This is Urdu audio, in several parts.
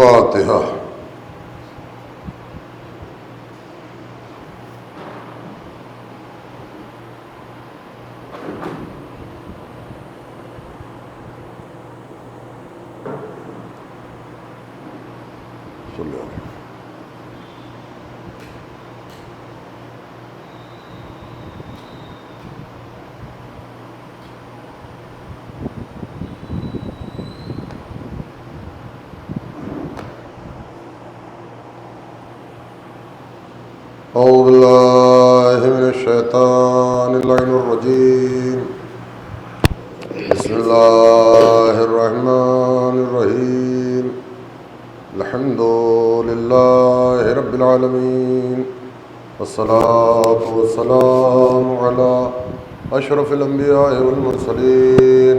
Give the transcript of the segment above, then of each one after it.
الفاتحہ۔ اعوذ باللہ من الشیطان اللعین الرجیم، بسم اللہ الرحمن الرحیم، الحمد للہ رب العالمین، والصلاة والسلام علی اشرف الانبیاء والمرسلین،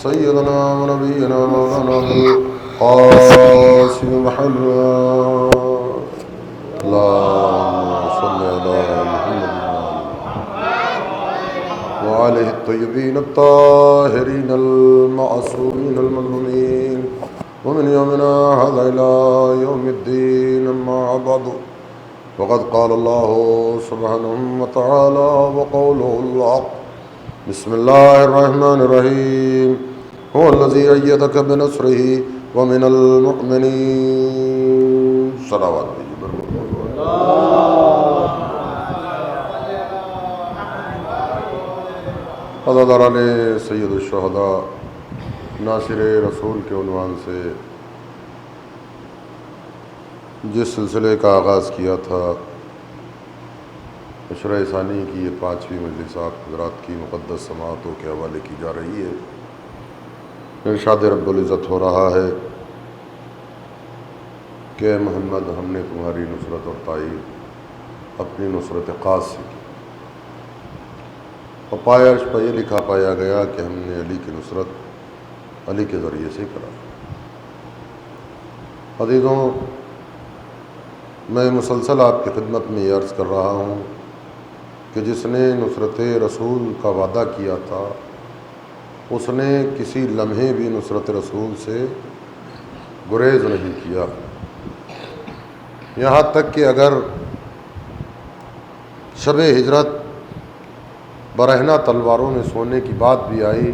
سیدنا و نبینا مولانا القاسم محمد، اللہم صلی علی محمد وآلہ الطیبین الطاہرین المعصومین المظلومین، ومن یومنا هذا إلى يوم الدین، اما بعد، وقد قال اللہ سبحانہ وتعالی وقوله الحق، بسم اللہ الرحمن الرحیم، هو الذی ایدک بنصرہ ومن المؤمنین، صلوات بھی عزاداران سید الشہداء، ناصر رسول کے عنوان سے جس سلسلے کا آغاز کیا تھا، عشرہ ثانی کی یہ 5ویں مجلس آپ حضرات کی مقدس سماعتوں کے حوالے کی جا رہی ہے۔ ارشاد رب العزت ہو رہا ہے کہ اے محمد، ہم نے تمہاری نصرت اور تائید اپنی نصرت خاص سے کی، اور پایا عرش پر یہ لکھا پایا گیا کہ ہم نے علی کی نصرت علی کے ذریعے سے کرا۔ عزیزوں، میں مسلسل آپ کی خدمت میں یہ عرض کر رہا ہوں کہ جس نے نصرت رسول کا وعدہ کیا تھا، اس نے کسی لمحے بھی نصرت رسول سے گریز نہیں کیا، یہاں تک کہ اگر شب ہجرت برہنہ تلواروں میں سونے کی بات بھی آئی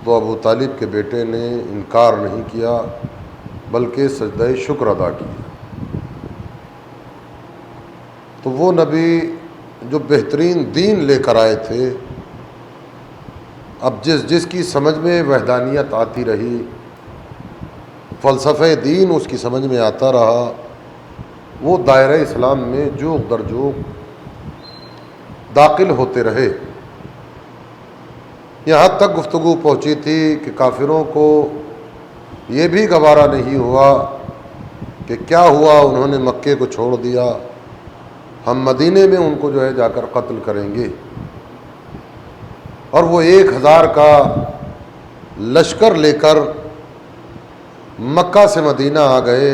تو ابو طالب کے بیٹے نے انکار نہیں کیا، بلکہ سجدہ شکر ادا کیا۔ تو وہ نبی جو بہترین دین لے کر آئے تھے، اب جس کی سمجھ میں وحدانیت آتی رہی، فلسفہ دین اس کی سمجھ میں آتا رہا، وہ دائرہ اسلام میں جوق در جوق داخل ہوتے رہے، یہاں تک گفتگو پہنچی تھی کہ کافروں کو یہ بھی گوارا نہیں ہوا کہ کیا ہوا، انہوں نے مکے کو چھوڑ دیا، ہم مدینے میں ان کو جو ہے جا کر قتل کریں گے، اور وہ 1000 کا لشکر لے کر مکہ سے مدینہ آ گئے،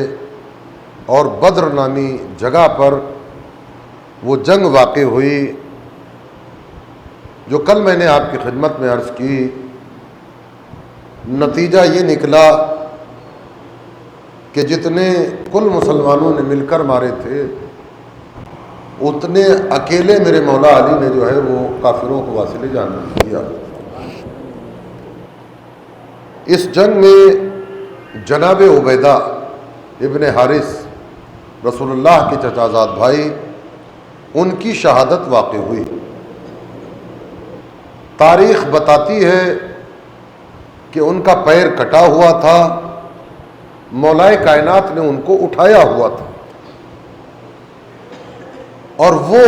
اور بدر نامی جگہ پر وہ جنگ واقع ہوئی جو کل میں نے آپ کی خدمت میں عرض کی۔ نتیجہ یہ نکلا کہ جتنے کل مسلمانوں نے مل کر مارے تھے، اتنے اکیلے میرے مولا علی نے جو ہے وہ کافروں کو واصل جان نہیں کیا۔ اس جنگ میں جناب عبیدہ ابن حارث، رسول اللہ کے چچا زاد بھائی، ان کی شہادت واقع ہوئی۔ تاریخ بتاتی ہے کہ ان کا پیر کٹا ہوا تھا، مولائے کائنات نے ان کو اٹھایا ہوا تھا، اور وہ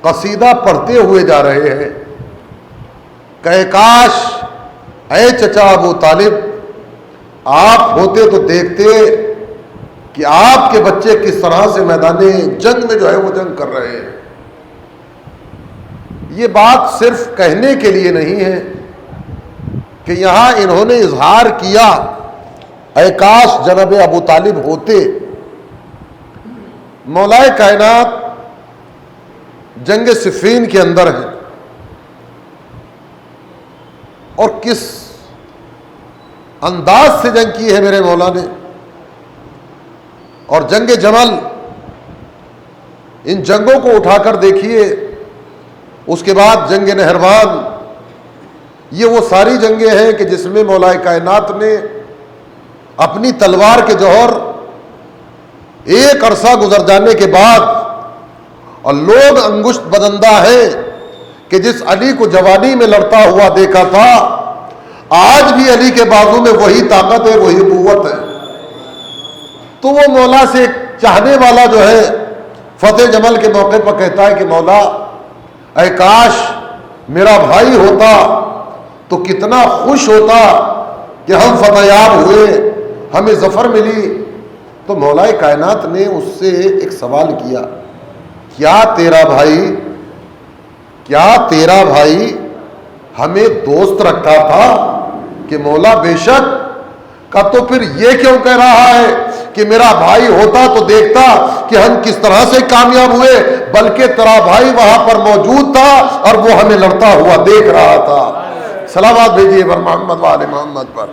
قصیدہ پڑھتے ہوئے جا رہے ہیں کہ کاش اے چچا ابو طالب آپ ہوتے تو دیکھتے کہ آپ کے بچے کس طرح سے میدان جنگ میں جو ہے وہ جنگ کر رہے ہیں۔ یہ بات صرف کہنے کے لیے نہیں ہے کہ یہاں انہوں نے اظہار کیا اے کاش جناب ابو طالب ہوتے۔ مولائے کائنات جنگ صفین کے اندر ہے، اور کس انداز سے جنگ کی ہے میرے مولا نے. اور جنگ جمل، ان جنگوں کو اٹھا کر دیکھیے. اس کے بعد جنگ نہروان، یہ وہ ساری جنگیں ہیں کہ جس میں مولا کائنات نے اپنی تلوار کے جوہر ایک عرصہ گزر جانے کے بعد، اور لوگ انگشت بدندہ ہے کہ جس علی کو جوانی میں لڑتا ہوا دیکھا تھا، آج بھی علی کے بازو میں وہی طاقت ہے، وہی قوت ہے. تو وہ مولا سے چاہنے والا جو ہے فتح جمل کے موقع پر کہتا ہے کہ مولا اے کاش میرا بھائی ہوتا تو کتنا خوش ہوتا کہ ہم فتح یاب ہوئے، ہمیں ظفر ملی. تو مولا کائنات نے اس سے ایک سوال کیا، کیا تیرا بھائی ہمیں دوست رکھتا تھا؟ کہ مولا بے شک. کا تو پھر یہ کیوں کہہ رہا ہے کہ میرا بھائی ہوتا تو دیکھتا کہ ہم کس طرح سے کامیاب ہوئے، بلکہ تیرا بھائی وہاں پر موجود تھا اور وہ ہمیں لڑتا ہوا دیکھ رہا تھا. سلامات بھیجیے پر محمد والے محمد پر.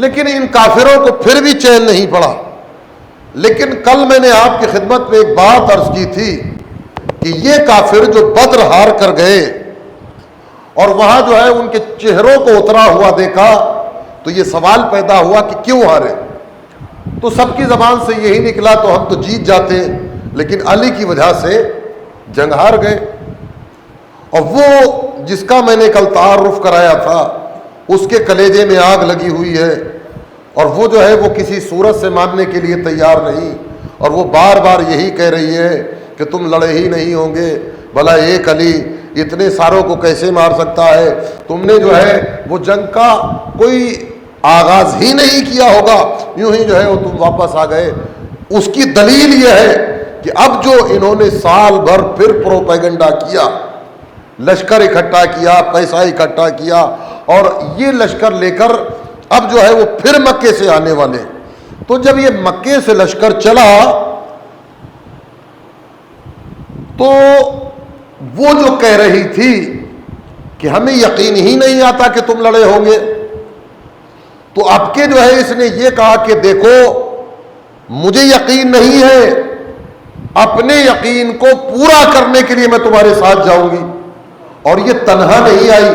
لیکن ان کافروں کو پھر بھی چین نہیں پڑا. لیکن کل میں نے آپ کی خدمت میں ایک بات عرض کی تھی کہ یہ کافر جو بدر ہار کر گئے اور وہاں جو ہے ان کے چہروں کو اترا ہوا دیکھا تو یہ سوال پیدا ہوا کہ کیوں ہارے. تو سب کی زبان سے یہی نکلا تو ہم تو جیت جاتے، لیکن علی کی وجہ سے جنگ ہار گئے. اور وہ جس کا میں نے کل تعارف کرایا تھا اس کے کلیجے میں آگ لگی ہوئی ہے، اور وہ جو ہے وہ کسی صورت سے ماننے کے لیے تیار نہیں، اور وہ بار بار یہی کہہ رہی ہے کہ تم لڑے ہی نہیں ہوں گے، بھلا ایک علی اتنے ساروں کو کیسے مار سکتا ہے؟ تم نے جو ہے وہ جنگ کا کوئی آغاز ہی نہیں کیا ہوگا، یوں ہی جو ہے وہ تم واپس آ گئے. اس کی دلیل یہ ہے کہ اب جو انہوں نے سال بھر پھر پروپیگنڈا کیا، لشکر اکٹھا کیا، پیسہ اکٹھا کیا، اور یہ لشکر لے کر اب جو ہے وہ پھر مکے سے آنے والے. تو جب یہ مکے سے لشکر چلا تو وہ جو کہہ رہی تھی کہ ہمیں یقین ہی نہیں آتا کہ تم لڑے ہوں گے، تو اب کے جو ہے اس نے یہ کہا کہ دیکھو مجھے یقین نہیں ہے، اپنے یقین کو پورا کرنے کے لیے میں تمہارے ساتھ جاؤں گی. اور یہ تنہا نہیں آئی،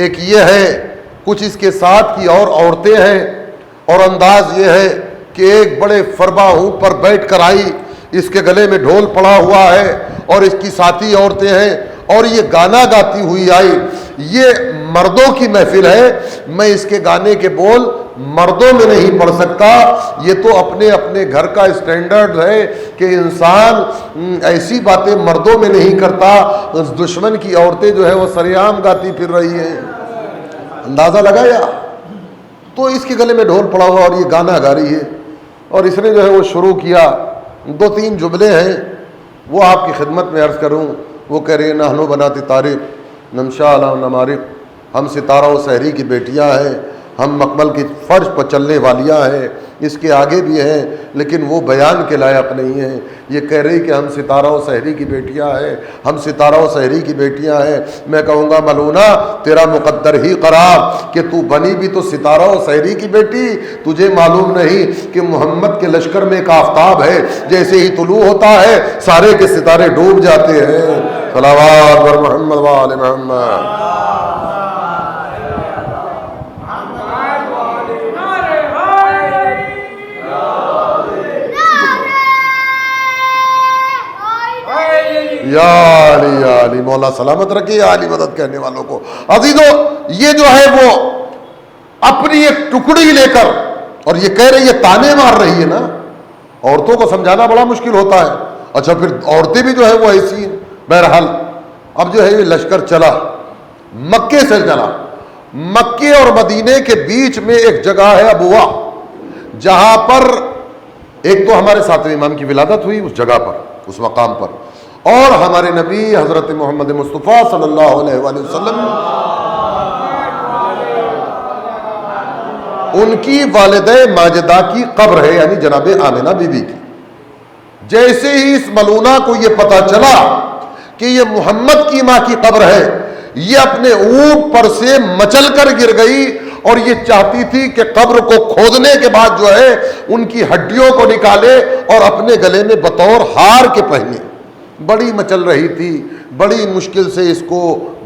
ایک یہ ہے کچھ اس کے ساتھ کی اور عورتیں ہیں، اور انداز یہ ہے کہ ایک بڑے فرباہوں پر بیٹھ کر آئی، اس کے گلے میں ڈھول پڑا ہوا ہے اور اس کی ساتھی عورتیں ہیں، اور یہ گانا گاتی ہوئی آئی. یہ مردوں کی محفل ہے، میں اس کے گانے کے بول مردوں میں نہیں پڑھ سکتا. یہ تو اپنے اپنے گھر کا اسٹینڈرڈ ہے کہ انسان ایسی باتیں مردوں میں نہیں کرتا. اس دشمن کی عورتیں جو ہے وہ سریعام گاتی پھر رہی ہیں، اندازہ لگایا. تو اس کے گلے میں ڈھول پڑا ہوا اور یہ گانا گا رہی ہے، اور اس نے جو ہے وہ شروع کیا. 2-3 جملے ہیں وہ آپ کی خدمت میں عرض کروں. وہ کہہ رہے ہیں نحنو بنات طارق نمشا علی نمارق، ہم ستارہ و سحری کی بیٹیاں ہیں، ہم مکمل کی فرش پر چلنے والیاں ہیں. اس کے آگے بھی ہیں لیکن وہ بیان کے لائق نہیں ہیں. یہ کہہ رہی کہ ہم ستارہ و سحری کی بیٹیاں ہیں، ہم ستارہ و سحری کی بیٹیاں ہیں. میں کہوں گا ملونہ تیرا مقدر ہی خراب کہ تو بنی بھی تو ستارہ و سحری کی بیٹی. تجھے معلوم نہیں کہ محمد کے لشکر میں ایک آفتاب ہے، جیسے ہی طلوع ہوتا ہے سارے کے ستارے ڈوب جاتے ہیں. صلوات بر محمد و آل محمد. یا علی یا علی، مولا سلامت رکھے یا علی مدد کہنے والوں کو. عزیزو یہ جو ہے وہ اپنی ایک ٹکڑی لے کر، اور یہ کہہ رہی ہے تانے مار رہی ہے نا. عورتوں کو سمجھانا بڑا مشکل ہوتا ہے. اچھا پھر عورتیں بھی جو ہے وہ ایسی ہیں. بہرحال اب جو ہے یہ لشکر چلا، مکے سے چلا. مکے اور مدینے کے بیچ میں ایک جگہ ہے ابوا، جہاں پر ایک تو ہمارے ساتویں امام کی ولادت ہوئی اس جگہ پر، اس مقام پر، اور ہمارے نبی حضرت محمد مصطفیٰ صلی اللہ علیہ وآلہ وسلم ان کی والدہ ماجدہ کی قبر ہے، یعنی جناب آمنہ بی بی کی. جیسے ہی اس ملونہ کو یہ پتا چلا کہ یہ محمد کی ماں کی قبر ہے، یہ اپنے اونٹ پر سے مچل کر گر گئی اور یہ چاہتی تھی کہ قبر کو کھودنے کے بعد جو ہے ان کی ہڈیوں کو نکالے اور اپنے گلے میں بطور ہار کے پہنے۔ بڑی مچل رہی تھی، بڑی مشکل سے اس کو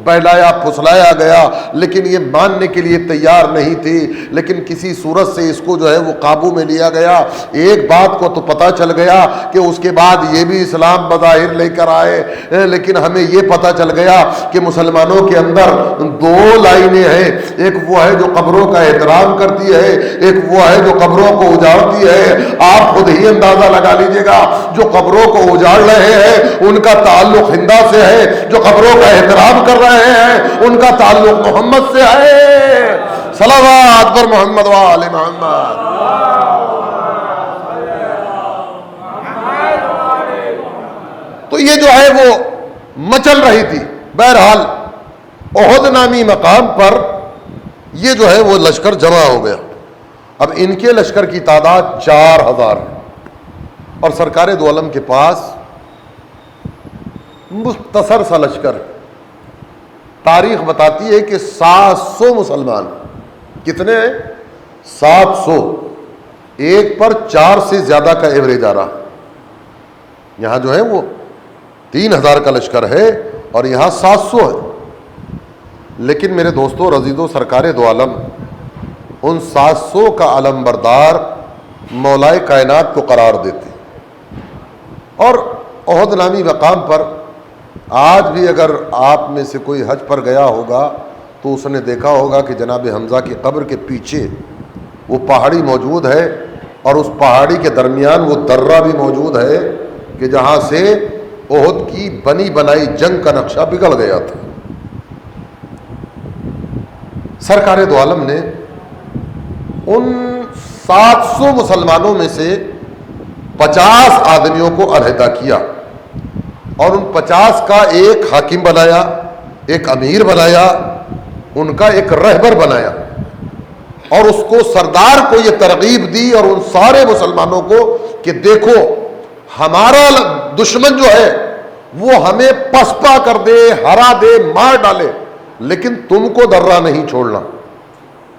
بہلایا پھسلایا گیا، لیکن یہ ماننے کے لیے تیار نہیں تھی، لیکن کسی صورت سے اس کو جو ہے وہ قابو میں لیا گیا۔ ایک بات کو تو پتہ چل گیا کہ اس کے بعد یہ بھی اسلام بظاہر لے کر آئے، لیکن ہمیں یہ پتہ چل گیا کہ مسلمانوں کے اندر دو لائنیں ہیں، ایک وہ ہے جو قبروں کا احترام کرتی ہے، ایک وہ ہے جو قبروں کو اجاڑتی ہے۔ آپ خود ہی اندازہ لگا لیجئے گا، جو قبروں کو اجاڑ رہے ہیں ان کا تعلق ہندا سے ہے، جو قبروں کا احترام کر رہے ہیں ان کا تعلق محمد سے ہے۔ صلوات پر محمد و آل محمد۔ تو یہ جو ہے وہ مچل رہی تھی۔ بہرحال احد نامی مقام پر یہ جو ہے وہ لشکر جمع ہو گیا۔ اب ان کے لشکر کی تعداد 4000 ہے اور سرکار دو عالم کے پاس مختصر سا لشکر ہے۔ تاریخ بتاتی ہے کہ 700 مسلمان، کتنے ہیں؟ 700، ایک پر 4 سے زیادہ کا ایوریج آ رہا۔ یہاں جو ہے وہ 3000 کا لشکر ہے اور یہاں 700 ہے، لیکن میرے دوستو عزیزو، سرکار دو عالم ان 700 کا علم بردار مولائے کائنات کو قرار دیتے۔ اور احد نامی مقام پر آج بھی اگر آپ میں سے کوئی حج پر گیا ہوگا تو اس نے دیکھا ہوگا کہ جناب حمزہ کی قبر کے پیچھے وہ پہاڑی موجود ہے، اور اس پہاڑی کے درمیان وہ درہ بھی موجود ہے کہ جہاں سے احد کی بنی بنائی جنگ کا نقشہ بگڑ گیا تھا۔ سرکار دو عالم نے ان 700 مسلمانوں میں سے 50 آدمیوں کو علیحدہ کیا اور ان 50 کا ایک حاکم بنایا، ایک امیر بنایا، ان کا ایک رہبر بنایا، اور اس کو سردار کو یہ ترغیب دی اور ان سارے مسلمانوں کو کہ دیکھو ہمارا دشمن جو ہے وہ ہمیں پسپا کر دے، ہرا دے، مار ڈالے، لیکن تم کو درہ نہیں چھوڑنا۔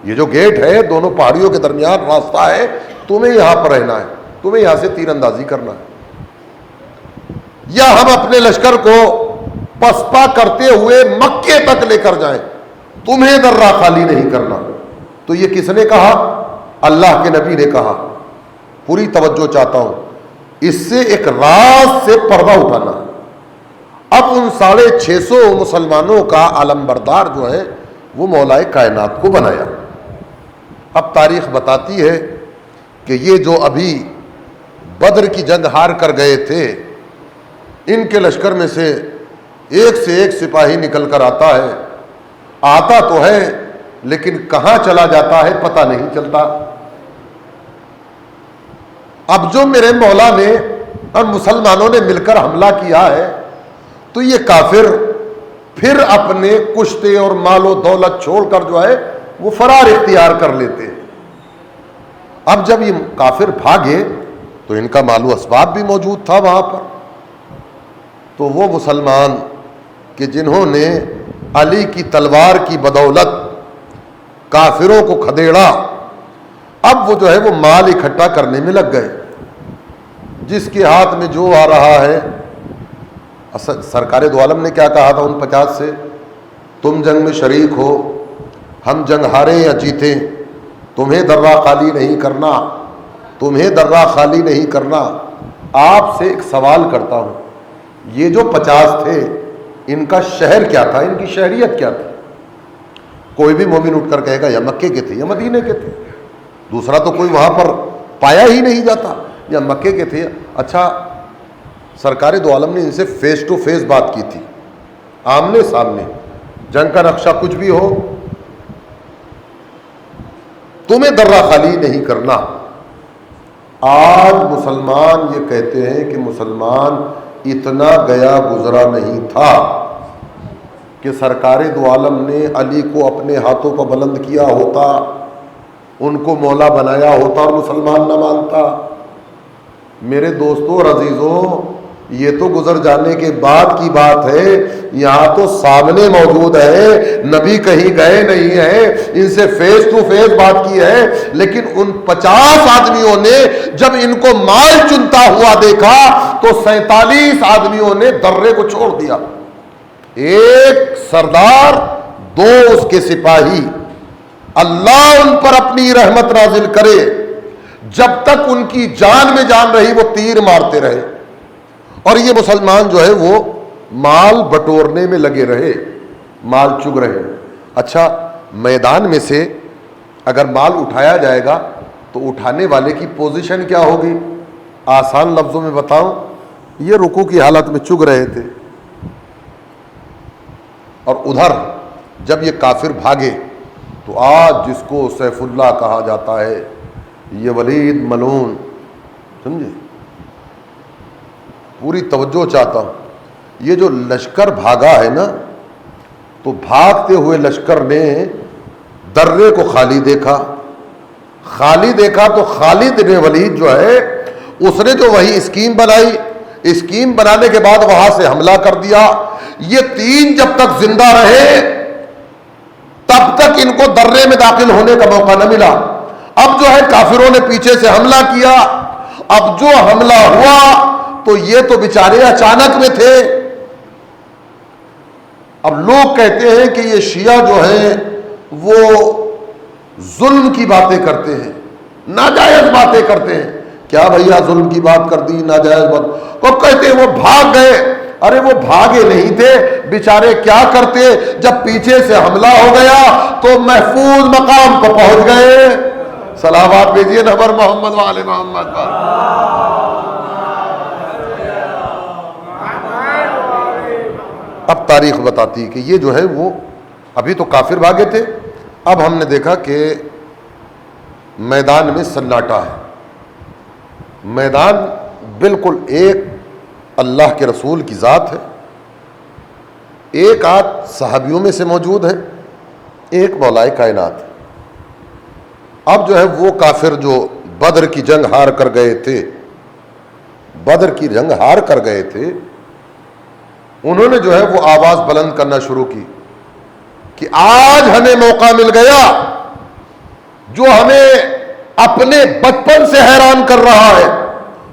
یہ جو گیٹ ہے دونوں پہاڑیوں کے درمیان راستہ ہے، تمہیں یہاں پر رہنا ہے، تمہیں یہاں سے تیر اندازی کرنا ہے، یا ہم اپنے لشکر کو پسپا کرتے ہوئے مکے تک لے کر جائیں، تمہیں درہ خالی نہیں کرنا۔ تو یہ کس نے کہا؟ اللہ کے نبی نے کہا۔ پوری توجہ چاہتا ہوں، اس سے ایک راز سے پردہ اٹھانا۔ اب ان 650 مسلمانوں کا علم بردار جو ہے وہ مولائے کائنات کو بنایا۔ اب تاریخ بتاتی ہے کہ یہ جو ابھی بدر کی جنگ ہار کر گئے تھے، ان کے لشکر میں سے ایک سپاہی نکل کر آتا ہے، آتا تو ہے لیکن کہاں چلا جاتا ہے پتہ نہیں چلتا۔ اب جو میرے مولا نے اور مسلمانوں نے مل کر حملہ کیا ہے تو یہ کافر پھر اپنے کشتے اور مال و دولت چھوڑ کر جو ہے وہ فرار اختیار کر لیتے۔ اب جب یہ کافر بھاگے تو ان کا مال و اسباب بھی موجود تھا وہاں پر، تو وہ مسلمان کہ جنہوں نے علی کی تلوار کی بدولت کافروں کو کھدیڑا، اب وہ جو ہے وہ مال اکٹھا کرنے میں لگ گئے، جس کے ہاتھ میں جو آ رہا ہے۔ سرکار دو عالم نے کیا کہا تھا ان 50 سے؟ تم جنگ میں شریک ہو، ہم جنگ ہاریں یا جیتیں، تمہیں درہ خالی نہیں کرنا، تمہیں درہ خالی نہیں کرنا۔ آپ سے ایک سوال کرتا ہوں، یہ جو 50 تھے ان کا شہر کیا تھا، ان کی شہریت کیا تھی؟ کوئی بھی مومن اٹھ کر کہے گا یا مکے کے تھے یا مدینے کے تھے، دوسرا تو کوئی وہاں پر پایا ہی نہیں جاتا، یا مکے کے تھے۔ اچھا، سرکار دو عالم نے ان سے فیس ٹو فیس بات کی تھی، آمنے سامنے، جنگ کا نقشہ کچھ بھی ہو تمہیں درہ خالی نہیں کرنا۔ آج مسلمان یہ کہتے ہیں کہ مسلمان اتنا گیا گزرا نہیں تھا کہ سرکار دو عالم نے علی کو اپنے ہاتھوں پر بلند کیا ہوتا، ان کو مولا بنایا ہوتا اور مسلمان نہ مانتا۔ میرے دوستو اور عزیزوں، یہ تو گزر جانے کے بعد کی بات ہے، یہاں تو سامنے موجود ہے، نبی کہیں گئے نہیں ہیں، ان سے فیس ٹو فیس بات کی ہے، لیکن ان 50 آدمیوں نے جب ان کو مال چنتا ہوا دیکھا تو 47 آدمیوں نے درے کو چھوڑ دیا، ایک سردار، 2 اس کے سپاہی، اللہ ان پر اپنی رحمت نازل کرے، جب تک ان کی جان میں جان رہی وہ تیر مارتے رہے، اور یہ مسلمان جو ہے وہ مال بٹورنے میں لگے رہے، مال چگ رہے۔ اچھا، میدان میں سے اگر مال اٹھایا جائے گا تو اٹھانے والے کی پوزیشن کیا ہوگی؟ آسان لفظوں میں بتاؤں، یہ رکوع کی حالت میں چگ رہے تھے، اور ادھر جب یہ کافر بھاگے تو آج جس کو سیف اللہ کہا جاتا ہے، یہ ولید ملعون، سمجھے؟ پوری توجہ چاہتا ہوں، یہ جو لشکر بھاگا ہے نا، تو بھاگتے ہوئے لشکر نے درے کو خالی دیکھا، خالی دیکھا تو خالد بن ولید جو ہے اس نے جو وہی اسکیم بنائی، اسکیم بنانے کے بعد وہاں سے حملہ کر دیا۔ یہ 3 جب تک زندہ رہے تب تک ان کو درے میں داخل ہونے کا موقع نہ ملا۔ اب جو ہے کافروں نے پیچھے سے حملہ کیا، اب جو حملہ ہوا تو یہ تو بیچارے اچانک میں تھے۔ اب لوگ کہتے ہیں کہ یہ شیعہ جو ہیں وہ ظلم کی باتیں کرتے ہیں، ناجائز باتیں کرتے ہیں۔ کیا بھیا ظلم کی بات کر دی، ناجائز بات؟ وہ کہتے ہیں وہ بھاگ گئے، ارے وہ بھاگے نہیں تھے بیچارے، کیا کرتے؟ جب پیچھے سے حملہ ہو گیا تو محفوظ مقام کو پہنچ گئے۔ صلوات بھیجیے نبر محمد والے محمد پر۔ اب تاریخ بتاتی کہ یہ جو ہے وہ ابھی تو کافر بھاگے تھے، اب ہم نے دیکھا کہ میدان میں سناٹا ہے، میدان بالکل ایک اللہ کے رسول کی ذات ہے، ایک آدھ صحابیوں میں سے موجود ہے، ایک مولا کائنات ہے۔ اب جو ہے وہ کافر جو بدر کی جنگ ہار کر گئے تھے، بدر کی جنگ ہار کر گئے تھے، انہوں نے جو ہے وہ آواز بلند کرنا شروع کی کہ آج ہمیں موقع مل گیا جو ہمیں اپنے بچپن سے حیران کر رہا ہے،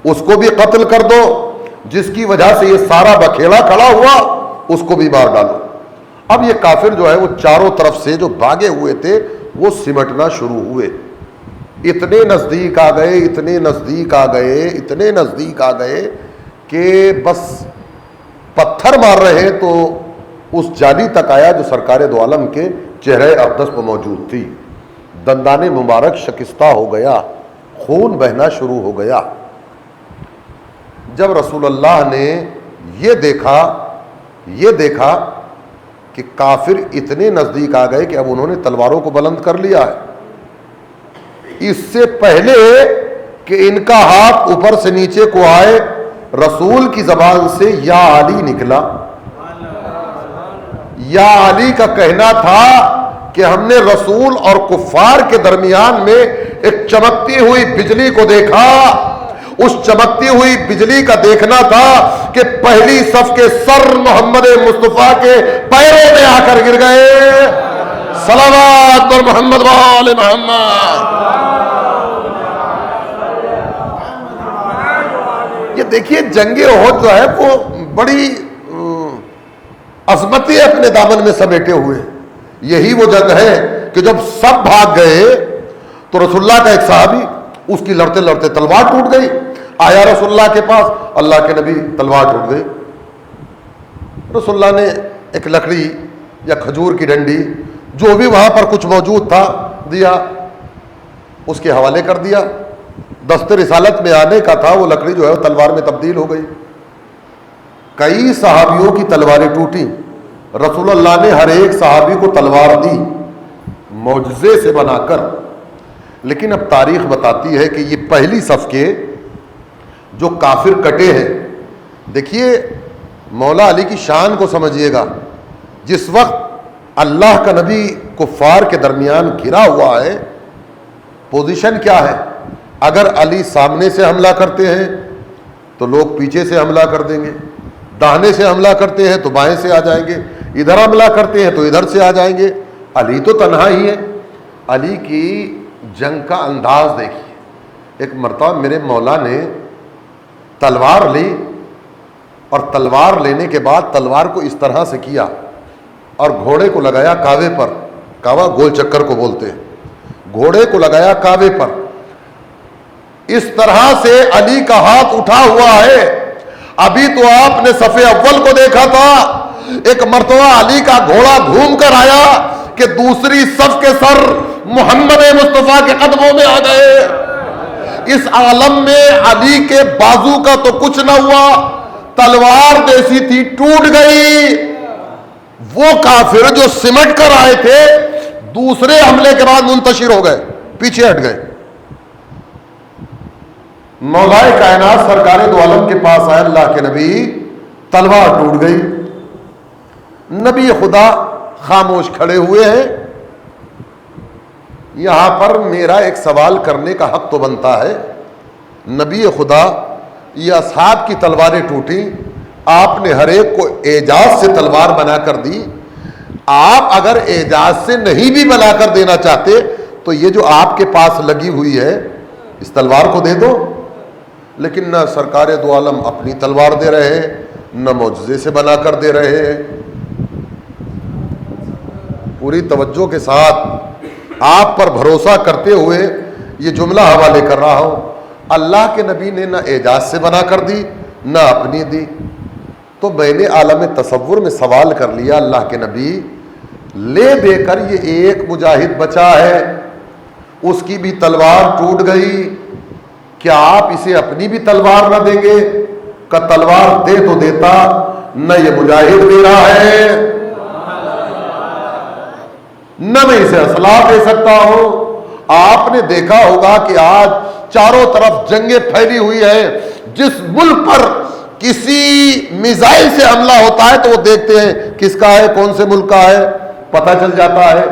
اس کو بھی قتل کر دو، جس کی وجہ سے یہ سارا بکھیڑا کھڑا ہوا اس کو بھی مار ڈالو۔ اب یہ کافر جو ہے وہ چاروں طرف سے جو بھاگے ہوئے تھے وہ سمٹنا شروع ہوئے، اتنے نزدیک آ گئے، اتنے نزدیک آ گئے، اتنے نزدیک آ گئے کہ بس پتھر مار رہے تو اس جالی تک آیا جو سرکار دو عالم کے چہرے اقدس پر موجود تھی۔ دندان مبارک شکستہ ہو گیا، خون بہنا شروع ہو گیا۔ جب رسول اللہ نے یہ دیکھا کہ کافر اتنے نزدیک آ گئے کہ اب انہوں نے تلواروں کو بلند کر لیا ہے، اس سے پہلے کہ ان کا ہاتھ اوپر سے نیچے کو آئے، رسول کی زبان سے یا علی نکلا۔ یا علی کا کہنا تھا کہ ہم نے رسول اور کفار کے درمیان میں ایک چمکتی ہوئی بجلی کو دیکھا، اس چمکتی ہوئی بجلی کا دیکھنا تھا کہ پہلی صف کے سر محمد مصطفیٰ کے پیروں میں آ کر گر گئے۔ صلوات پر محمد وآل محمد۔ یہ دیکھیے جنگ احد جو ہے وہ بڑی عظمتیں اپنے دامن میں سمیٹے ہوئے، یہی وہ جنگ ہے کہ جب سب بھاگ گئے تو رسول اللہ کا ایک صحابی، اس کی لڑتے لڑتے تلوار ٹوٹ گئی، آیا رسول اللہ کے پاس، اللہ کے نبی تلوار ٹوٹ گئی۔ رسول اللہ نے ایک لکڑی یا کھجور کی ڈنڈی جو بھی وہاں پر کچھ موجود تھا دیا، اس کے حوالے کر دیا۔ دست رسالت میں آنے کا تھا، وہ لکڑی جو ہے وہ تلوار میں تبدیل ہو گئی۔ کئی صحابیوں کی تلواریں ٹوٹی، رسول اللہ نے ہر ایک صحابی کو تلوار دی معجزے سے بنا کر۔ لیکن اب تاریخ بتاتی ہے کہ یہ پہلی صف کے جو کافر کٹے ہیں، دیکھیے مولا علی کی شان کو سمجھیے گا، جس وقت اللہ کا نبی کفار کے درمیان گھرا ہوا ہے، پوزیشن کیا ہے؟ اگر علی سامنے سے حملہ کرتے ہیں تو لوگ پیچھے سے حملہ کر دیں گے، داہنے سے حملہ کرتے ہیں تو بائیں سے آ جائیں گے، ادھر حملہ کرتے ہیں تو ادھر سے آ جائیں گے۔ علی تو تنہا ہی ہے۔ علی کی جنگ کا انداز دیکھیے۔ ایک مرتبہ میرے مولا نے تلوار لی اور تلوار لینے کے بعد تلوار کو اس طرح سے کیا اور گھوڑے کو لگایا کاوے پر، کاوا گول چکر کو بولتے ہیں، گھوڑے کو لگایا کاوے پر، اس طرح سے علی کا ہاتھ اٹھا ہوا ہے۔ ابھی تو آپ نے صف اول کو دیکھا تھا، ایک مرتبہ علی کا گھوڑا گھوم کر آیا کہ دوسری صف کے سر محمد مصطفیٰ کے قدموں میں آ گئے۔ اس عالم میں علی کے بازو کا تو کچھ نہ ہوا، تلوار جیسی تھی ٹوٹ گئی۔ وہ کافر جو سمٹ کر آئے تھے دوسرے حملے کے بعد منتشر ہو گئے، پیچھے ہٹ گئے۔ مولا کائنات سرکار دو عالم کے پاس آئے اللہ کے نبی، تلوار ٹوٹ گئی۔ نبی خدا خاموش کھڑے ہوئے ہیں۔ یہاں پر میرا ایک سوال کرنے کا حق تو بنتا ہے، نبی خدا یہ اصحاب کی تلواریں ٹوٹی، آپ نے ہر ایک کو اعجاز سے تلوار بنا کر دی، آپ اگر اعجاز سے نہیں بھی بنا کر دینا چاہتے تو یہ جو آپ کے پاس لگی ہوئی ہے اس تلوار کو دے دو، لیکن نہ سرکار دو عالم اپنی تلوار دے رہے ہیں، نہ معجزے سے بنا کر دے رہے ہیں۔ پوری توجہ کے ساتھ آپ پر بھروسہ کرتے ہوئے یہ جملہ حوالے کر رہا ہوں، اللہ کے نبی نے نہ اعجاز سے بنا کر دی نہ اپنی دی۔ تو میں نے عالم تصور میں سوال کر لیا، اللہ کے نبی لے دے کر یہ ایک مجاہد بچا ہے، اس کی بھی تلوار ٹوٹ گئی، کیا آپ اسے اپنی بھی تلوار نہ دیں گے؟ کہ تلوار دے تو دیتا، نہ یہ مجاہد دے رہا ہے نہ میں اسے اسلحہ دے سکتا ہوں۔ آپ نے دیکھا ہوگا کہ آج چاروں طرف جنگیں پھیلی ہوئی ہیں، جس ملک پر کسی میزائل سے حملہ ہوتا ہے تو وہ دیکھتے ہیں کس کا ہے، کون سے ملک کا ہے، پتہ چل جاتا ہے۔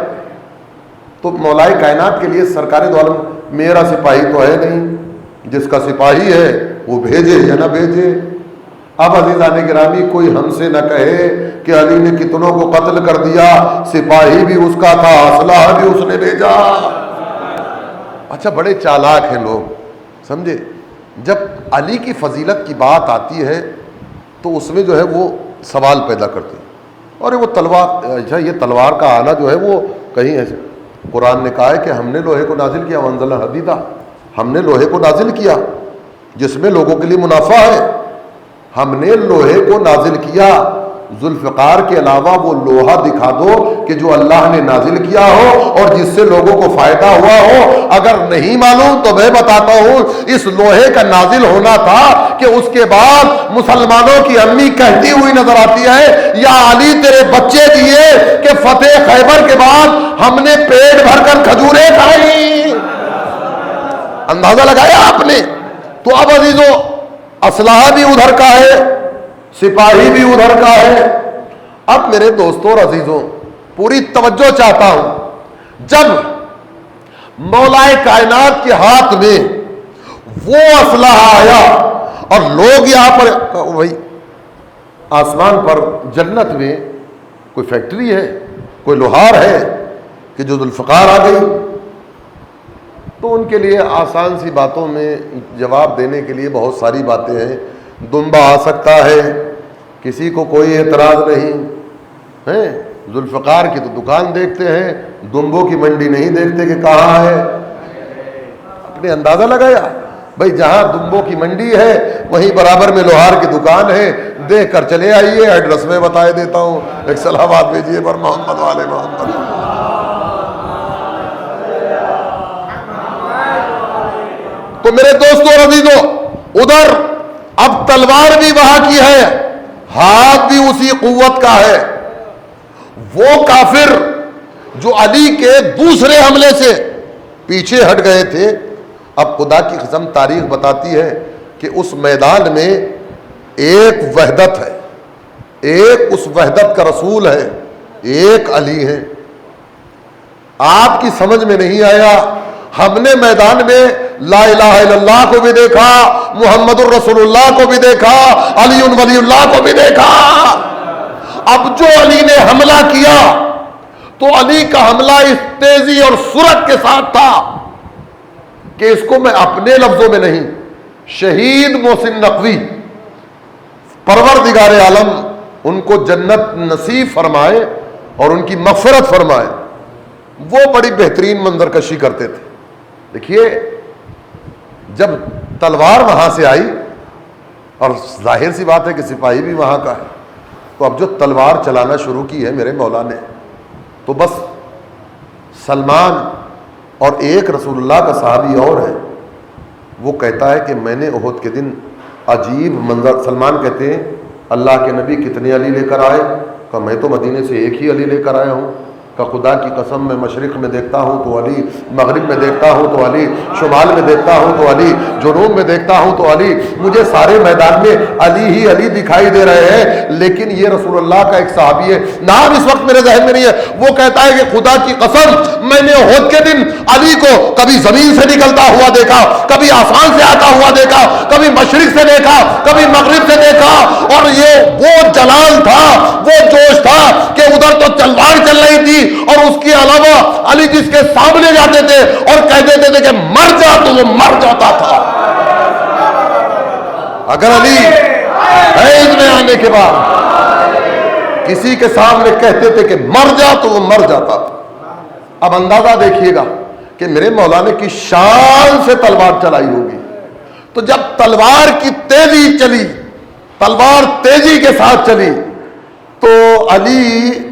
تو مولا کائنات کے لیے سرکار دو عالم میرا سپاہی تو ہے نہیں، جس کا سپاہی ہے وہ بھیجے یا نہ بھیجے۔ اب عزیزان گرامی کوئی ہم سے نہ کہے کہ علی نے کتنوں کو قتل کر دیا، سپاہی بھی اس کا تھا، اسلحہ بھی اس نے بھیجا۔ اچھا بڑے چالاک ہیں لوگ، سمجھے؟ جب علی کی فضیلت کی بات آتی ہے تو اس میں جو ہے وہ سوال پیدا کرتے ہیں، اور وہ تلوار، اچھا یہ تلوار کا آنا جو ہے وہ کہیں ایسے، قرآن نے کہا ہے کہ ہم نے لوہے کو نازل کیا، وانزلنا حدیدا، ہم نے لوہے کو نازل کیا جس میں لوگوں کے لیے منافع ہے، ہم نے لوہے کو نازل کیا۔ ذوالفقار کے علاوہ وہ لوہا دکھا دو کہ جو اللہ نے نازل کیا ہو اور جس سے لوگوں کو فائدہ ہوا ہو، اگر نہیں معلوم تو میں بتاتا ہوں، اس لوہے کا نازل ہونا تھا کہ اس کے بعد مسلمانوں کی امی کہتی ہوئی نظر آتی ہے، یا علی تیرے بچے دیے کہ فتح خیبر کے بعد ہم نے پیٹ بھر کر کھجوریں کھائی۔ اندازہ لگایا آپ نے؟ تو اب عزیزو اسلحہ بھی ادھر کا ہے، سپاہی بھی ادھر کا ہے۔ اب میرے دوستوں اور عزیزوں پوری توجہ چاہتا ہوں، جب مولا کائنات کے ہاتھ میں وہ اسلحہ آیا اور لوگ یہاں پر، بھائی آسمان پر جنت میں کوئی فیکٹری ہے، کوئی لوہار ہے کہ جو ذوالفقار آ گئی؟ تو ان کے لیے آسان سی باتوں میں جواب دینے کے لیے بہت ساری باتیں ہیں۔ دمبا آ سکتا ہے، کسی کو کوئی اعتراض نہیں ہے، ذوالفقار کی تو دکان دیکھتے ہیں، دمبوں کی منڈی نہیں دیکھتے کہ کہاں ہے۔ اپنے اندازہ لگایا بھائی، جہاں دمبوں کی منڈی ہے وہیں برابر میں لوہار کی دکان ہے، دیکھ کر چلے آئیے، ایڈریس میں بتائے دیتا ہوں، ایک سلامات بھیجیے پر محمد والے محمد۔ تو میرے دوستوں اور عزیزوں، ادھر اب تلوار بھی وہاں کی ہے، ہاتھ بھی اسی قوت کا ہے۔ وہ کافر جو علی کے دوسرے حملے سے پیچھے ہٹ گئے تھے، اب خدا کی قسم تاریخ بتاتی ہے کہ اس میدان میں ایک وحدت ہے، ایک اس وحدت کا رسول ہے، ایک علی ہے۔ آپ کی سمجھ میں نہیں آیا، ہم نے میدان میں لا الہ الا اللہ کو بھی دیکھا, محمد الرسول اللہ کو بھی دیکھا, علی ولی اللہ کو بھی دیکھا. اب جو علی نے حملہ کیا تو علی کا حملہ اس تیزی اور سرعت کے ساتھ تھا کہ اس کو میں اپنے لفظوں میں نہیں, شہید محسن نقوی پروردگار عالم ان کو جنت نصیب فرمائے اور ان کی مغفرت فرمائے, وہ بڑی بہترین منظر کشی کرتے تھے. دیکھیے جب تلوار وہاں سے آئی, اور ظاہر سی بات ہے کہ سپاہی بھی وہاں کا ہے, تو اب جو تلوار چلانا شروع کی ہے میرے مولا نے, تو بس سلمان اور ایک رسول اللہ کا صحابی اور ہے, وہ کہتا ہے کہ میں نے احد کے دن عجیب منظر, سلمان کہتے ہیں اللہ کے نبی کتنے علی لے کر آئے؟ کہ میں تو مدینے سے ایک ہی علی لے کر آیا ہوں. کہ خدا کی قسم میں مشرق میں دیکھتا ہوں تو علی, مغرب میں دیکھتا ہوں تو علی, شمال میں دیکھتا ہوں تو علی, جنوب میں دیکھتا ہوں تو علی, مجھے سارے میدان میں علی ہی علی دکھائی دے رہے ہیں. لیکن یہ رسول اللہ کا ایک صحابی ہے, نام اس وقت میرے ذہن میں نہیں ہے, وہ کہتا ہے کہ خدا کی قسم میں نے احد کے دن علی کو کبھی زمین سے نکلتا ہوا دیکھا, کبھی آسمان سے آتا ہوا دیکھا, کبھی مشرق سے دیکھا, کبھی مغرب سے دیکھا, اور یہ وہ جلال تھا, وہ جوش تھا کہ ادھر تو تلوار چل رہی تھی اور اس کے علاوہ علی جس کے سامنے جاتے تھے اور کہہ دیتے تھے کہ مر جا تو وہ مر جاتا تھا. اگر علی فیض میں آنے کے بعد کسی کے سامنے کہتے تھے کہ مر جا تو وہ مر جاتا تھا. اب اندازہ دیکھیے گا کہ میرے مولانا کی شان سے تلوار چلائی ہوگی. تو جب تلوار کی تیزی چلی, تلوار تیزی کے ساتھ چلی, تو علی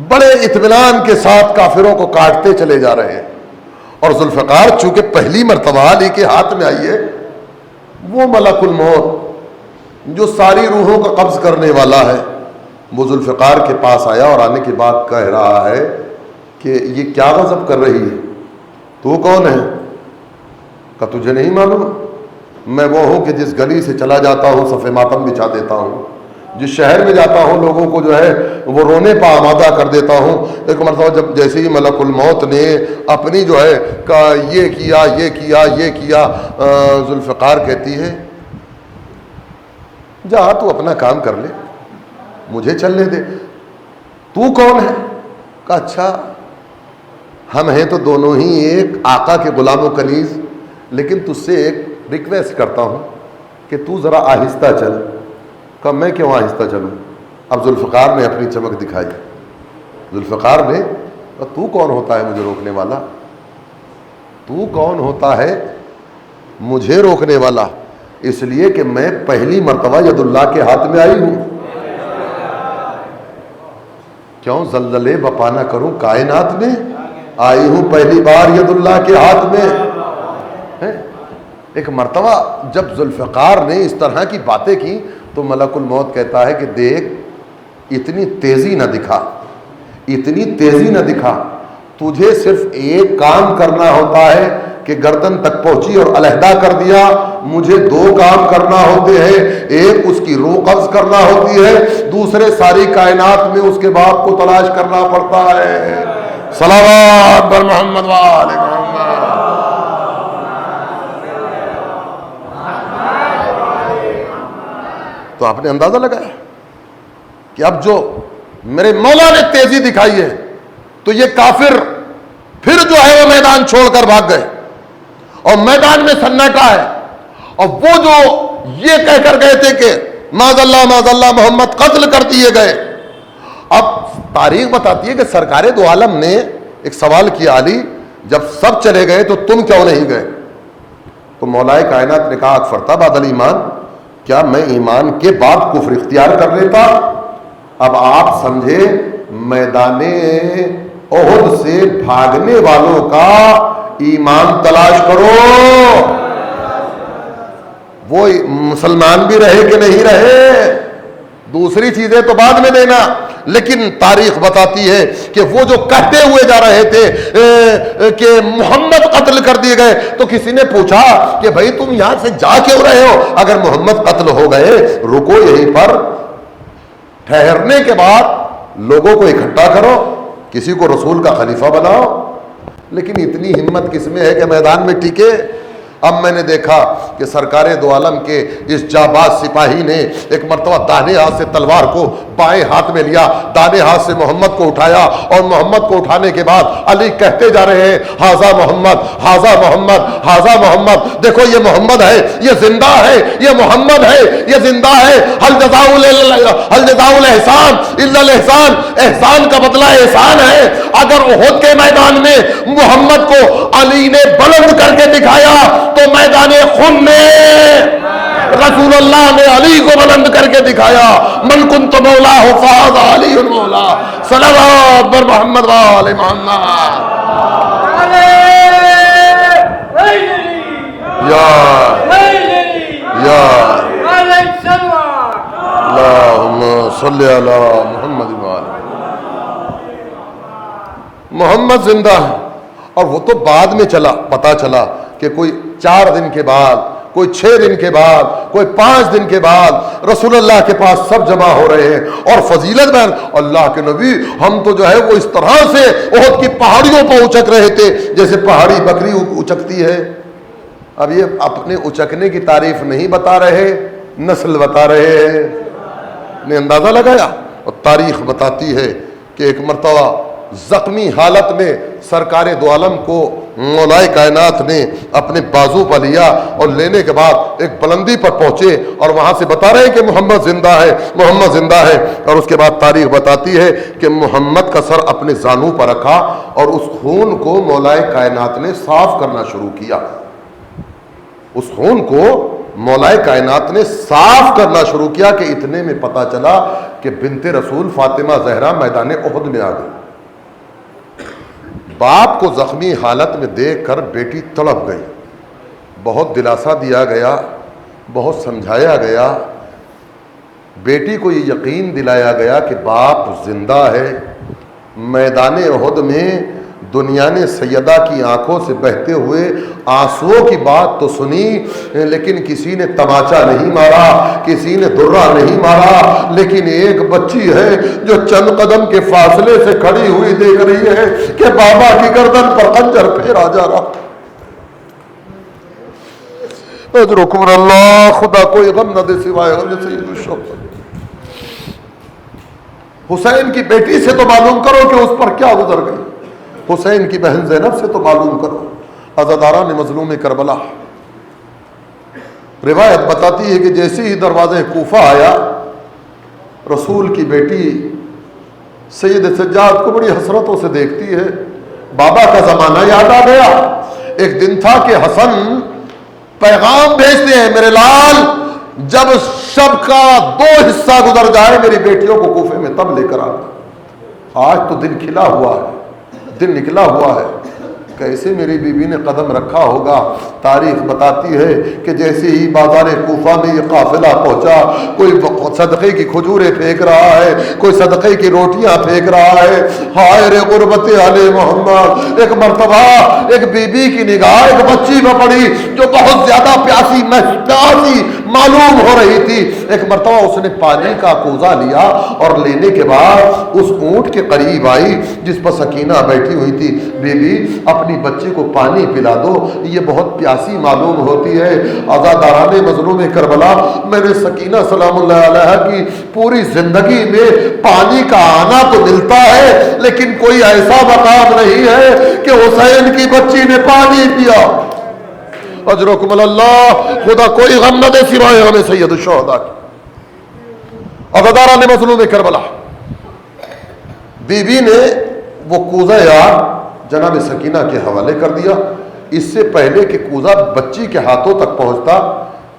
بڑے اطمینان کے ساتھ کافروں کو کاٹتے چلے جا رہے ہیں. اور ذوالفقار چونکہ پہلی مرتبہ علی کے ہاتھ میں آئی ہے, وہ ملک الموت جو ساری روحوں کا قبض کرنے والا ہے, وہ ذوالفقار کے پاس آیا اور آنے کے بعد کہہ رہا ہے کہ یہ کیا غضب کر رہی ہے, تو کون ہے؟ کہ تجھے نہیں معلوم, میں وہ ہوں کہ جس گلی سے چلا جاتا ہوں صف ماتم بچھا دیتا ہوں, جس شہر میں جاتا ہوں لوگوں کو جو ہے وہ رونے پہ آمادہ کر دیتا ہوں. ایک مرتبہ جب جیسے ہی ملک الموت نے اپنی جو ہے کہ یہ کیا یہ کیا یہ کیا, ذوالفقار کہتی ہے جا تو اپنا کام کر لے, مجھے چلنے دے. تو کون ہے؟ کہ اچھا ہم ہیں تو دونوں ہی ایک آقا کے غلام و کنیز, لیکن تجھ سے ایک ریکویسٹ کرتا ہوں کہ تو ذرا آہستہ چل. کہ میں کیوں آہستہ چلوں؟ اب ذوالفقار نے اپنی چمک دکھائی. ذوالفقار نے, تو کون ہوتا ہے مجھے روکنے والا؟ تو کون ہوتا ہے مجھے روکنے والا؟ اس لیے کہ میں پہلی مرتبہ ید اللہ کے ہاتھ میں آئی ہوں. کیوں زلزلے بپا نہ کروں کائنات میں, آئی ہوں پہلی بار ید اللہ کے ہاتھ میں. ایک مرتبہ جب ذوالفقار نے اس طرح کی باتیں کی تو ملک الموت کہتا ہے کہ دیکھ اتنی تیزی نہ دکھا, اتنی تیزی نہ دکھا, تجھے صرف ایک کام کرنا ہوتا ہے کہ گردن تک پہنچی اور علیحدہ کر دیا. مجھے دو کام کرنا ہوتے ہیں, ایک اس کی روح قبض کرنا ہوتی ہے, دوسرے ساری کائنات میں اس کے باپ کو تلاش کرنا پڑتا ہے. صلوات بر محمد و آل محمد. تو آپ نے اندازہ لگایا کہ اب جو میرے مولا نے تیزی دکھائی ہے تو یہ کافر پھر جو ہے وہ میدان چھوڑ کر بھاگ گئے اور میدان میں سناٹا ہے. اور وہ جو یہ کہہ کر گئے تھے کہ معاذ اللہ محمد قتل کر دیے گئے. اب تاریخ بتاتی ہے کہ سرکار دو عالم نے ایک سوال کیا, علی جب سب چلے گئے تو تم کیوں نہیں گئے؟ تو مولا کائنات نے کہا اکفرتا بعد الایمان, کیا میں ایمان کے بعد کفر اختیار کر لیتا؟ اب آپ سمجھے میدان احد سے بھاگنے والوں کا ایمان تلاش کرو, وہ مسلمان بھی رہے کہ نہیں رہے, دوسری چیزیں تو بعد میں دینا. لیکن تاریخ بتاتی ہے کہ وہ جو کہتے ہوئے جا رہے تھے کہ محمد قتل کر دیے گئے, تو کسی نے پوچھا کہ بھائی تم یہاں سے جا کیوں رہے ہو؟ اگر محمد قتل ہو گئے رکو یہیں پر, ٹھہرنے کے بعد لوگوں کو اکٹھا کرو, کسی کو رسول کا خلیفہ بناؤ. لیکن اتنی ہمت کس میں ہے کہ میدان میں ٹکے؟ اب میں نے دیکھا کہ سرکار دو عالم کے اس جاباز سپاہی نے ایک مرتبہ داہنے ہاتھ سے تلوار کو بائیں ہاتھ میں لیا، داہنے ہاتھ سے محمد کو اٹھایا، اور محمد کو اٹھانے کے بعد علی کہتے جا رہے ہیں ہاذا محمد، ہاذا محمد، ہاذا محمد، دیکھو یہ محمد ہے، یہ زندہ ہے، یہ محمد ہے، یہ زندہ ہے۔ حل جزاء الاحسان الا الاحسان، احسان کا بدلہ احسان ہے۔ اگر احد کے میدان میں محمد کو علی نے بلند کر کے دکھایا تو میدان خون میں رسول اللہ نے علی کو بلند کر کے دکھایا۔ من کنت مولا فہذا علی مولا، صلوات بر محمد و آل محمد۔ یا اللہم صلی علی محمد و آل محمد زندہ ہے۔ اور وہ تو بعد میں پتا چلا کہ کوئی 4 دن کے بعد، کوئی 6 دن کے بعد، کوئی 5 دن کے بعد رسول اللہ کے پاس سب جمع ہو رہے ہیں اور فضیلت بیان۔ اللہ کے نبی ہم تو جو ہے وہ اس طرح سے احد کی پہاڑیوں پر اچک رہے تھے جیسے پہاڑی بکری اچکتی ہے۔ اب یہ اپنے اچکنے کی تعریف نہیں بتا رہے، نسل بتا رہے ہیں۔ نے اندازہ لگایا، اور تاریخ بتاتی ہے کہ ایک مرتبہ زخمی حالت میں سرکار دو عالم کو مولائے کائنات نے اپنے بازو پر لیا، اور لینے کے بعد ایک بلندی پر پہنچے، اور وہاں سے بتا رہے ہیں کہ محمد زندہ ہے، محمد زندہ ہے۔ اور اس کے بعد تاریخ بتاتی ہے کہ محمد کا سر اپنے زانو پر رکھا، اور اس خون کو مولائے کائنات نے صاف کرنا شروع کیا۔ اس خون کو مولائے کائنات نے صاف کرنا شروع کیا کہ اتنے میں پتا چلا کہ بنت رسول فاطمہ زہرا میدان احد میں آ گئی۔ باپ کو زخمی حالت میں دیکھ کر بیٹی تڑپ گئی، بہت دلاسا دیا گیا، بہت سمجھایا گیا، بیٹی کو یہ یقین دلایا گیا کہ باپ زندہ ہے۔ میدان احد میں دنیا نے سیدہ کی آنکھوں سے بہتے ہوئے آنسوؤں کی بات تو سنی، لیکن کسی نے تماچا نہیں مارا، کسی نے درہ نہیں مارا، لیکن ایک بچی ہے جو چند قدم کے فاصلے سے کھڑی ہوئی دیکھ رہی ہے کہ بابا کی گردن پر خنجر پھیرا جا رہا۔ اجرکم اللہ، خدا کوئی غم نہ دے سوائے غم سید الشہداء۔ حسین کی بیٹی سے تو معلوم کرو کہ اس پر کیا گزر گئی، حسین کی بہن زینب سے تو معلوم کرو، عزاداران مظلوم کربلا۔ روایت بتاتی ہے کہ جیسے ہی دروازے کوفہ آیا، رسول کی بیٹی سید سجاد کو بڑی حسرتوں سے دیکھتی ہے۔ بابا کا زمانہ یاد آ گیا۔ ایک دن تھا کہ حسن پیغام بھیجتے ہیں، میرے لال جب شب کا 2 حصہ گزر جائے میری بیٹیوں کو کوفے میں تب لے کر آ۔ آج تو دن کھلا ہوا ہے، دن نکلا ہوا ہے، کیسے میری بیوی نے قدم رکھا ہوگا۔ تاریخ بتاتی ہے کہ جیسے ہی بازار کوفہ میں یہ قافلہ پہنچا، کوئی صدقے کی کھجوریں پھینک رہا ہے، کوئی صدقے کی روٹیاں پھینک رہا ہے۔ ہائے رے غربت آل محمد۔ ایک مرتبہ ایک بیوی کی نگاہ ایک بچی میں پڑی جو بہت زیادہ پیاسی معلوم ہو رہی تھی۔ ایک مرتبہ اس نے پانی کا کوزہ لیا اور لینے کے بعد اس اونٹ کے قریب آئی جس پر سکینہ بیٹھی ہوئی تھی۔ بیوی اپنی بچی کو پانی پلا دو، یہ بہت پیاسی معلوم ہوتی ہے۔ عزاداران مظلوم کربلا، میں نے سکینہ سلام اللہ علیہ کی پوری زندگی میں پانی کا آنا تو ملتا ہے، لیکن کوئی ایسا مقام نہیں ہے کہ حسین کی بچی نے پانی پیا۔ اجرکم اللہ، خدا کوئی غم نہ دے سوائے ہمیں سید الشہداء کی۔ عزاداران مظلوم کربلا، بی بی نے وہ کوزہ یار جناب سکینہ کے حوالے کر دیا۔ اس سے پہلے کہ کوزہ بچی کے ہاتھوں تک پہنچتا،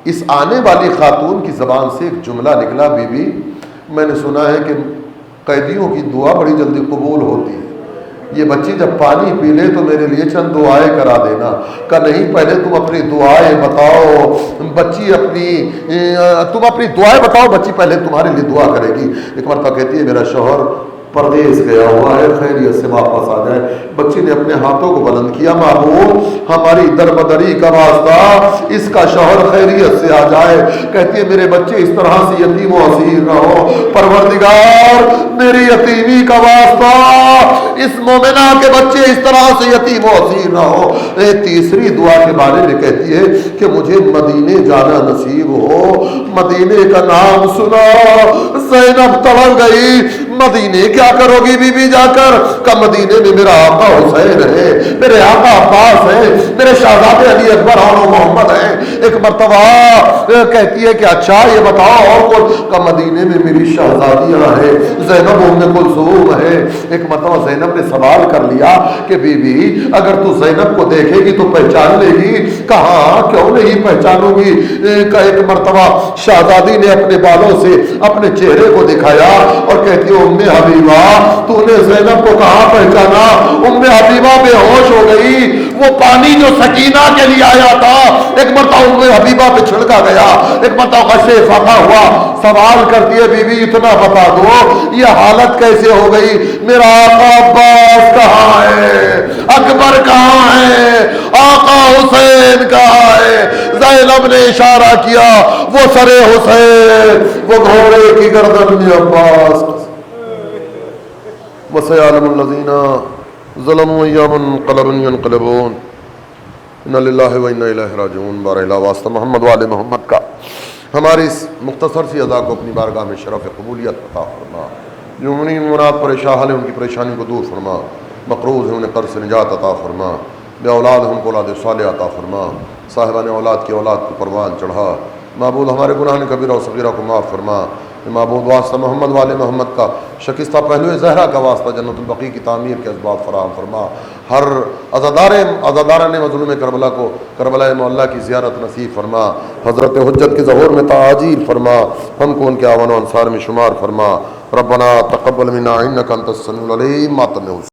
اس آنے والی خاتون کی زبان سے ایک جملہ نکلا، بی بی میں نے سنا ہے کہ قیدیوں کی دعا بڑی جلدی قبول ہوتی ہے، یہ بچی جب پانی پی لے تو میرے لیے چند دعائیں کرا دینا۔ کہ نہیں، پہلے تم اپنی دعائیں بتاؤ، بچی تم اپنی دعائیں بتاؤ، بچی پہلے تمہارے لیے دعا کرے گی۔ ایک مرتبہ کہتی ہے میرا شوہر پردیس گیا ہوا ہے، خیریت سے واپس آ جائے۔ بچی نے اپنے ہاتھوں کو بلند کیا، معبود ہماری دربدری کا واسطہ، اس کا شوہر خیریت سے آ جائے۔ کہتی ہے میرے بچے اس طرح سے یتیم و اسیر نہ ہو، پروردگار میری یتیمی کا واسطہ، اس مومنہ کے بچے اس طرح سے یتیم و اسیر نہ ہو۔ تیسری دعا کے بارے میں کہتی ہے کہ مجھے مدینے جانا نصیب ہو۔ مدینے کا نام سنا زینب تڑپ گئی، مدینے کیا کرو گی بی بی جا کر؟ کہ مدینے میں میرا آقا حسین ہے، میرے آقا عباس ہے، میرے شہزادے علی اکبر اور محمد ہیں۔ ایک مرتبہ کہتی ہے کہ اچھا یہ بتاؤ اور کون؟ کہ مدینے میں میری شہزادیاں ہیں، زینب ام کلثوم ہے۔ ایک مرتبہ زینب نے سوال کر لیا کہ بی بی اگر تو زینب کو دیکھے گی تو پہچان لے گی؟ کہاں کیوں نہیں پہچانوں گی؟ کہ ایک مرتبہ شہزادی نے اپنے بالوں سے اپنے چہرے کو دکھایا اور کہتی ہے ام حبیبہ تو نے زینب کو کہاں پہچانا؟ ام حبیبہ بے ہوش ہو گئی، وہ پانی جو سکینہ کے لیے آیا تھا ایک مرتبہ ام حبیبہ پہ چھڑکا گیا، ایک مرتبہ غشے فاقہ ہوا۔ سوال کرتی ہے بی بی اتنا بتا دو یہ حالت کیسے ہو گئی؟ میرا آقا عباس کہاں ہے؟ اکبر کہاں ہے؟ آقا حسین کہاں ہے؟ زینب نے اشارہ کیا، وہ سرے حسین، وہ گھوڑے کی گردن میں عباس۔ وَسَيَعْلَمُ الَّذِينَ ظَلَمُوا أَيَّ مُنقَلَبٍ يَنقَلِبُونَ اِنَّ لِلَّهِ وَإِنَّا إِلَيْهِ رَاجِعُونَ۔ بارہ واسطہ محمد والے محمد کا ہماری اس مختصر سی ادا کو اپنی بارگاہ میں شرف قبولیت عطا فرما۔ جو مناد پریشان ہیں ان کی پریشانی کو دور فرما، مقروض ہیں انہیں قرض سے نجات عطا فرما، بے اولاد ہیں ان کو اولاد صالح عطا فرما، صاحبان اولاد کی اولاد کو پروان چڑھا۔ معبود ہمارے گناہ کبیرہ و صغیرہ کو معاف فرما۔ معبود واسطہ محمد والے محمد کا شکستہ پہلو زہرا کا واسطہ جنت البقیع کی تعمیر کے اسباب فراہم فرما۔ ہر عزاداران مظلوم کربلا کو کربلا معلیٰ کی زیارت نصیب فرما۔ حضرت حجت کے ظہور میں تعاجیل فرما، ہم کو ان کے اعوان و انصار میں شمار فرما۔ ربنا تقبل منا انک انت السمیع العلیم۔